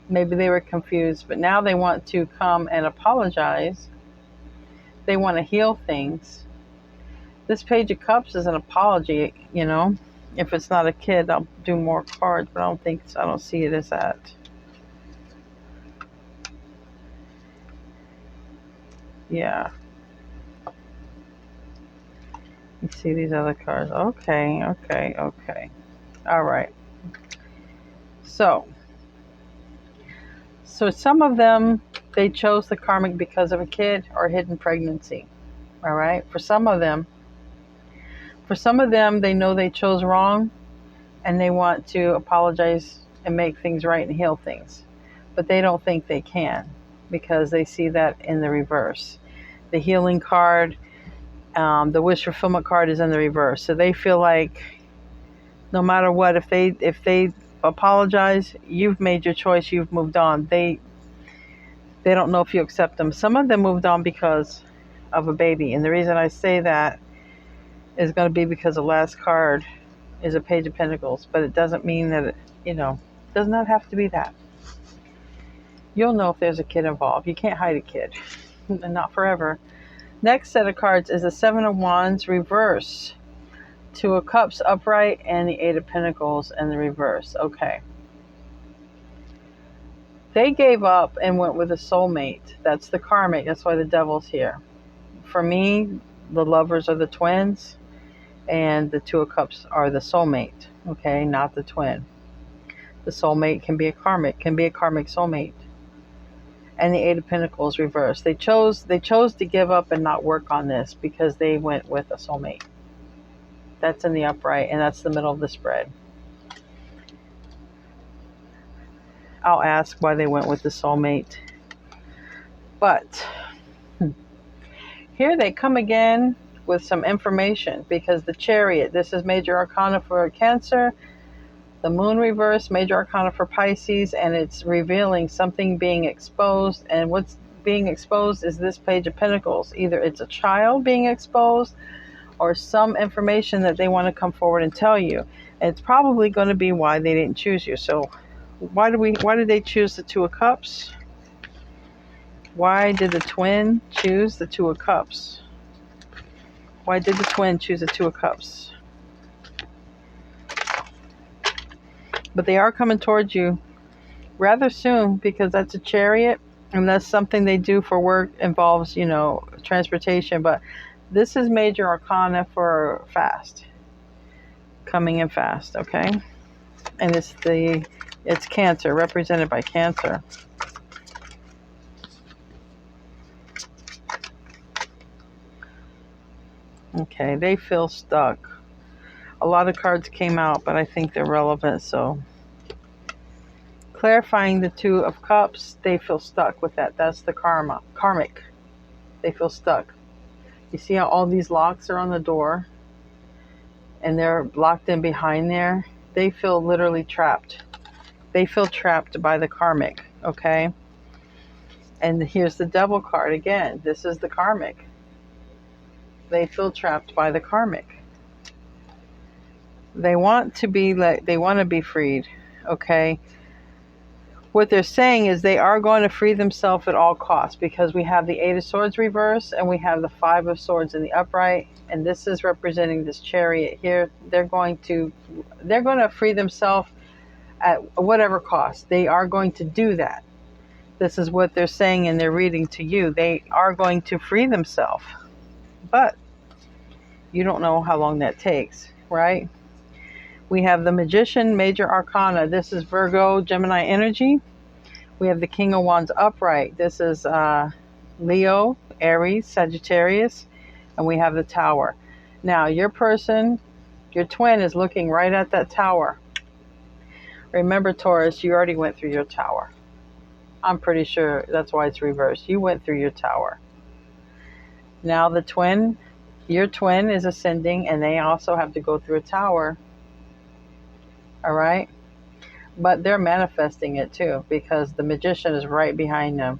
Maybe they were confused, but now they want to come and apologize. They want to heal things. This Page of Cups is an apology, you know. If it's not a kid, I'll do more cards, but I don't see it as that. Yeah. You see these other cards. Okay. All right. So some of them, they chose the karmic because of a kid or hidden pregnancy. All right. For some of them, they know they chose wrong and they want to apologize and make things right and heal things. But they don't think they can because they see that in the reverse. The healing card, the wish fulfillment card is in the reverse. So they feel like no matter what, if they apologize, you've made your choice, you've moved on. They don't know if you accept them. Some of them moved on because of a baby. And the reason I say that is going to be because the last card is a Page of Pentacles. But it doesn't mean that, does not have to be that. You'll know if there's a kid involved. You can't hide a kid. Not forever. Next set of cards is the 7 of Wands reverse. 2 of Cups upright and the 8 of Pentacles in the reverse. Okay. They gave up and went with a soulmate. That's the karmic. That's why the devil's here. For me, the lovers are the twins, and the Two of Cups are the soulmate. Okay, not the twin. The soulmate can be a karmic soulmate. And the Eight of Pentacles reversed. They chose to give up and not work on this because they went with a soulmate. That's in the upright, and that's the middle of the spread. I'll ask why they went with the soulmate. But here they come again with some information, because the Chariot, this is major arcana for Cancer, the Moon reverse, major arcana for Pisces, and it's revealing something being exposed. And what's being exposed is this Page of Pentacles. Either it's a child being exposed or some information that they want to come forward and tell you. And it's probably going to be why they didn't choose you. So why did they choose the Two of Cups? Why did the twin choose the Two of Cups? Why did the twin choose the Two of Cups? But they are coming towards you rather soon, because that's a Chariot, and that's something they do for work, involves, transportation. But this is major arcana for fast, coming in fast, okay? And it's Cancer, represented by Cancer. Okay, they feel stuck. A lot of cards came out, but I think they're relevant. So, clarifying the Two of Cups, they feel stuck with that. That's the karmic. They feel stuck. You see how all these locks are on the door? And they're locked in behind there? They feel literally trapped. They feel trapped by the karmic, okay? And here's the Devil card again. This is the karmic. They feel trapped by the karmic. They want to be freed, okay? What they're saying is they are going to free themselves at all costs, because we have the Eight of Swords reverse and we have the Five of Swords in the upright, and this is representing this Chariot here. They're going to free themselves at whatever cost. They are going to do that. This is what they're saying in their reading to you. They are going to free themselves, but you don't know how long that takes, right? We have the Magician, major arcana. This is Virgo, Gemini energy. We have the King of Wands upright. This is Leo, Aries, Sagittarius. And we have the Tower. Now, your person, your twin, is looking right at that Tower. Remember, Taurus, you already went through your Tower. I'm pretty sure that's why it's reversed. You went through your Tower. Now the twin, your twin is ascending, and they also have to go through a Tower. All right, but they're manifesting it too, because the Magician is right behind them.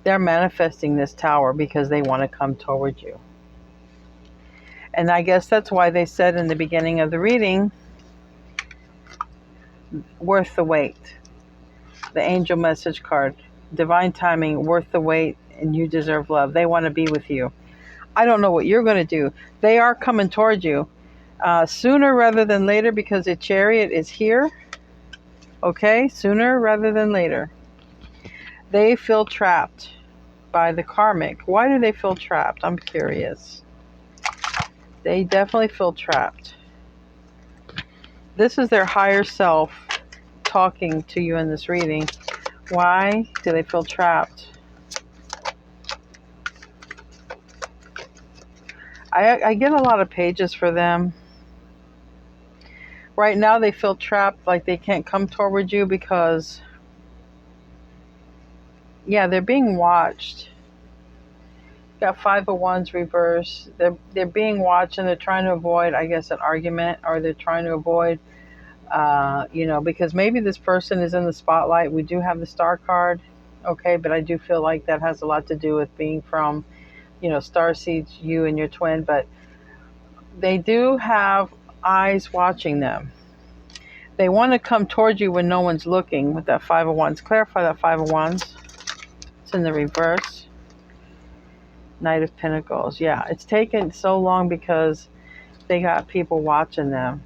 They're manifesting this Tower because they want to come toward you. And I guess that's why they said in the beginning of the reading, worth the wait. The angel message card, divine timing, worth the wait, and you deserve love. They want to be with you. I don't know what you're going to do. They are coming toward you. Sooner rather than later, because the Chariot is here. Okay, sooner rather than later. They feel trapped by the karmic. Why do they feel trapped? I'm curious. They definitely feel trapped. This is their higher self talking to you in this reading. Why do they feel trapped? I get a lot of pages for them. Right now they feel trapped, like they can't come toward you because, yeah, they're being watched. Got Five of Wands reverse. They're being watched, and they're trying to avoid, I guess, an argument, or they're trying to avoid, because maybe this person is in the spotlight. We do have the Star card, okay, but I do feel like that has a lot to do with being from, star seeds, you and your twin, but they do have eyes watching them. They want to come towards you when no one's looking with that Five of Wands. Clarify that Five of Wands. It's in the reverse. Knight of Pentacles. Yeah, it's taken so long because they got people watching them.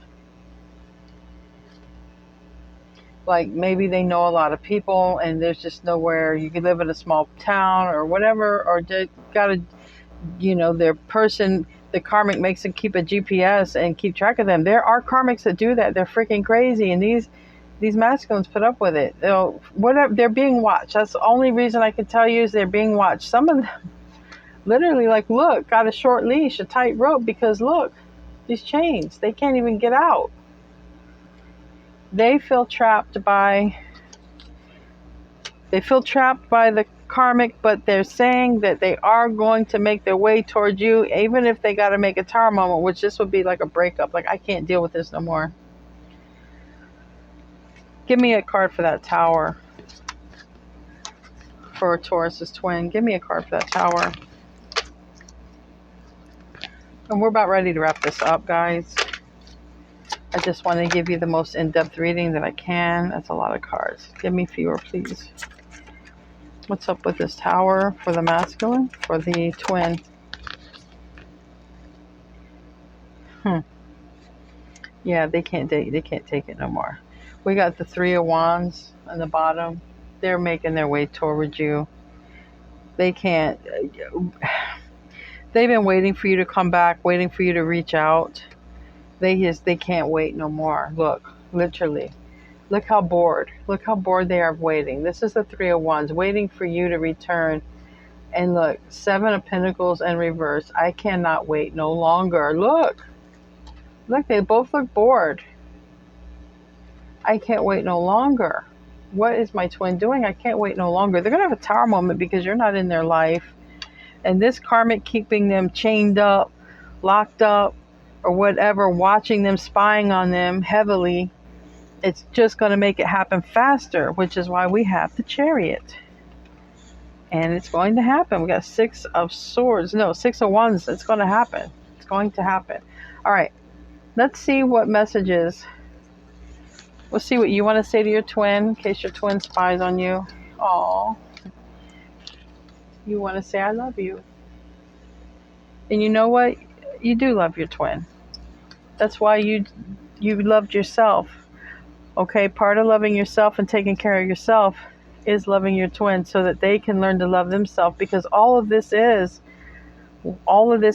Like maybe they know a lot of people and there's just nowhere, you could live in a small town or whatever, or they gotta, their person, the karmic makes them keep a GPS and keep track of them. There are karmics that do that. They're freaking crazy, and these masculines put up with it. Whatever, they're being watched. That's the only reason I can tell you is they're being watched. Some of them literally, like, look, got a short leash, a tight rope, because look, these chains, they can't even get out. They feel trapped by the karmic, but they're saying that they are going to make their way towards you, even if they got to make a tower moment, which this would be like a breakup. Like, I can't deal with this no more. Give me a card for that tower. For Taurus's twin. Give me a card for that tower. And we're about ready to wrap this up, guys. I just want to give you the most in-depth reading that I can. That's a lot of cards. Give me fewer, please. What's up with this tower for the masculine? For the twin? Yeah, they can't take it no more. We got the Three of Wands on the bottom. They're making their way towards you. They can't. They've been waiting for you to come back, waiting for you to reach out. They can't wait no more. Look, literally. Look how bored. Look how bored they are of waiting. This is the Three of Wands, waiting for you to return. And look, Seven of Pentacles in reverse. I cannot wait no longer. Look. Look, they both look bored. I can't wait no longer. What is my twin doing? I can't wait no longer. They're going to have a tower moment because you're not in their life. And this karmic keeping them chained up, locked up, or whatever, watching them, spying on them heavily, it's just going to make it happen faster, which is why we have the Chariot. And it's going to happen. We got Six of Swords. No, Six of Wands. It's going to happen. It's going to happen. All right. Let's see what messages. Let's see what you want to say to your twin, in case your twin spies on you. Aw. You want to say, I love you. And you know what? You do love your twin. That's why you loved yourself. Okay, part of loving yourself and taking care of yourself is loving your twin so that they can learn to love themselves, because all of this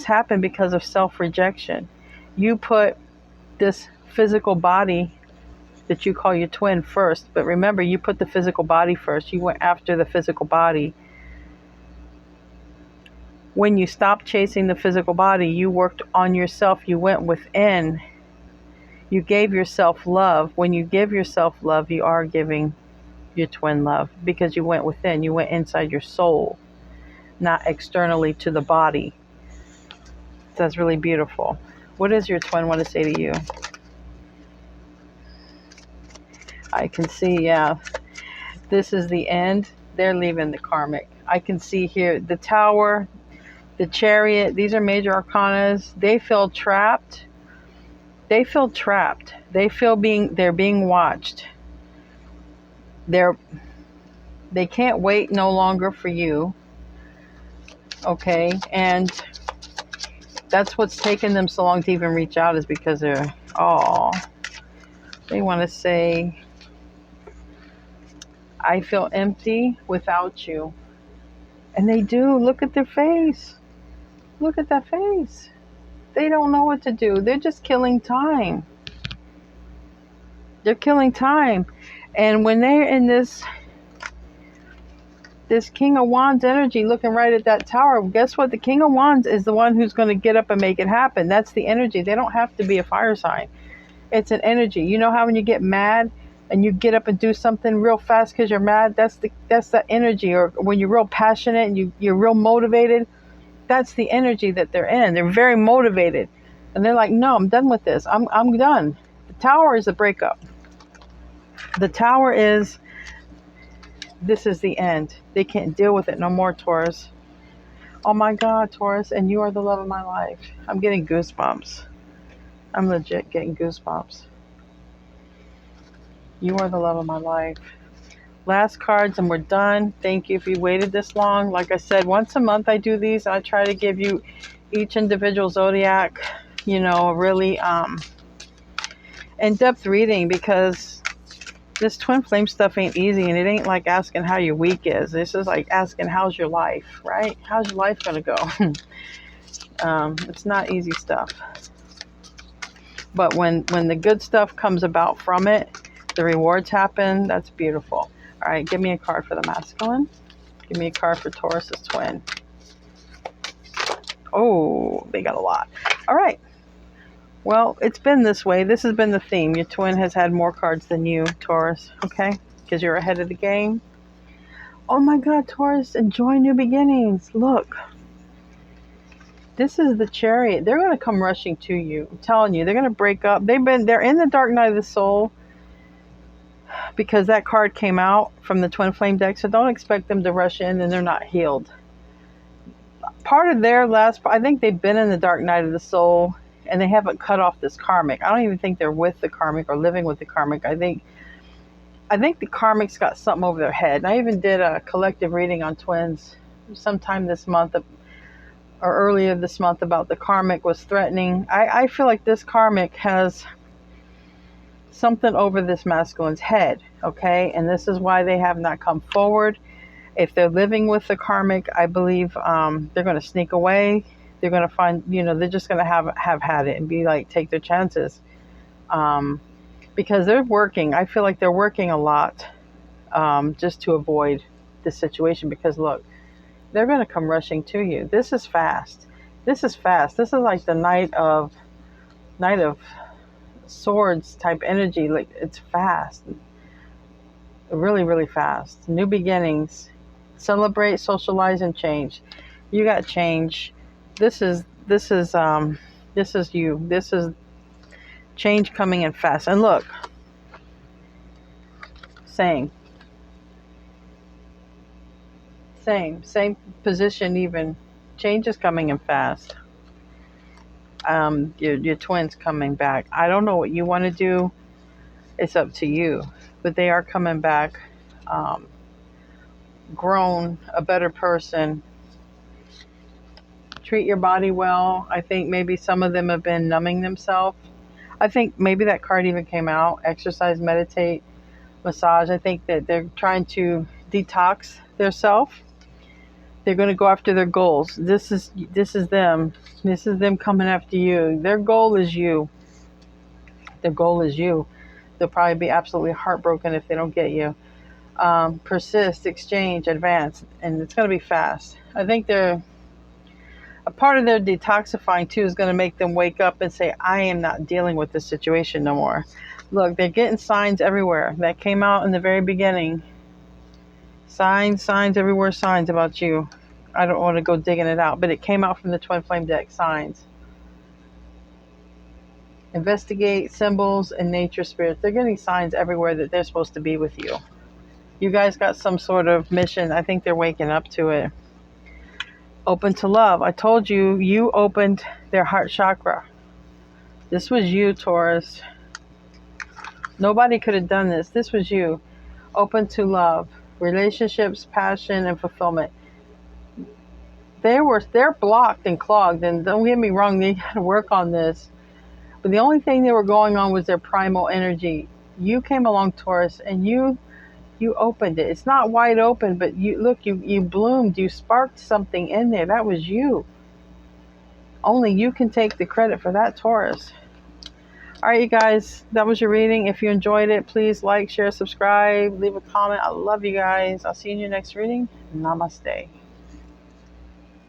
happened because of self-rejection. You put this physical body that you call your twin first, but remember, you put the physical body first. You went after the physical body. When you stopped chasing the physical body, you worked on yourself. You went within. You gave yourself love. When you give yourself love, you are giving your twin love, because you went within. You went inside your soul, not externally to the body. That's really beautiful. What does your twin want to say to you? I can see, yeah, this is the end. They're leaving the karmic. I can see here the Tower, the Chariot. These are major arcanas. They feel trapped. They feel trapped. They feel they're being watched. They can't wait no longer for you. Okay, and that's what's taken them so long to even reach out, is because they want to say, I feel empty without you. And they do. Look at their face. Look at that face. They don't know what to do. They're just killing time. They're killing time. And when they're in this King of Wands energy looking right at that tower, guess what? The King of Wands is the one who's going to get up and make it happen. That's the energy. They don't have to be a fire sign. It's an energy. You know how when you get mad and you get up and do something real fast because you're mad? That's the energy. Or when you're real passionate and you're real motivated, that's the energy that they're in. They're very motivated. And they're like, no, I'm done with this. I'm done. The Tower is a breakup. The Tower is, this is the end. They can't deal with it no more, Taurus. Oh my God, Taurus, and you are the love of my life. I'm getting goosebumps. I'm legit getting goosebumps. You are the love of my life. Last cards and we're done. Thank you if you waited this long. Like I said, once a month I do these. I try to give you each individual zodiac, really in-depth reading, because This twin flame stuff ain't easy, and it ain't like asking how your week is. This is like asking how's your life, right? How's your life gonna go? It's not easy stuff. But when the good stuff comes about from it, the rewards happen, that's beautiful. All right, give me a card for the masculine. Give me a card for Taurus's twin. Oh, they got a lot. All right. Well, it's been this way. This has been the theme. Your twin has had more cards than you, Taurus, okay? Because you're ahead of the game. Oh my God, Taurus, enjoy new beginnings. Look. This is the Chariot. They're going to come rushing to you. I'm telling you, they're going to break up. They're in the dark night of the soul because that card came out from the twin flame deck. So don't expect them to rush in and they're not healed. Part of their I think they've been in the dark night of the soul and they haven't cut off this karmic. I don't even think they're with the karmic or living with the karmic. I think the karmic's got something over their head. And I even did a collective reading on twins sometime this month or earlier this month about the karmic was threatening. I feel like this karmic has something over this masculine's head, okay? And this is why they have not come forward. If they're living with the karmic, I believe they're going to sneak away. They're going to find, they're just going to have had it and be like, take their chances. Because they're working. I feel like they're working a lot just to avoid this situation because look, they're going to come rushing to you. This is fast. This is fast. This is like the Knight of Swords type energy. Like it's fast. Really, really fast. New beginnings. Celebrate, socialize, and change. You got change. This is you. This is change coming in fast. And look. Same position even. Change is coming in fast. Your twin's coming back. I don't know what you want to do. It's up to you. But they are coming back grown, a better person. Treat your body well. I think maybe some of them have been numbing themselves. I think maybe that card even came out. Exercise, meditate, massage. I think that they're trying to detox themselves. They're going to go after their goals. This is them. This is them coming after you. Their goal is you. Their goal is you. They'll probably be absolutely heartbroken if they don't get you. Persist, exchange, advance, and it's going to be fast. I think a part of their detoxifying too is going to make them wake up and say, I am not dealing with this situation no more. Look, they're getting signs everywhere. That came out in the very beginning. Signs everywhere, signs about you. I don't want to go digging it out, but it came out from the twin flame deck, signs. Investigate symbols and nature spirits. They're getting signs everywhere that they're supposed to be with you. You guys got some sort of mission. I think they're waking up to it. Open to love. I told you, you opened their heart chakra. This was you, Taurus. Nobody could have done this. This was you. Open to love. Relationships, passion, and fulfillment. They're blocked and clogged, and don't get me wrong, they had to work on this. But the only thing they were going on was their primal energy. You came along, Taurus, and you opened it. It's not wide open, but you bloomed. You sparked something in there. That was you. Only you can take the credit for that, Taurus. All right, you guys, that was your reading. If you enjoyed it, please like, share, subscribe, leave a comment. I love you guys. I'll see you in your next reading. Namaste.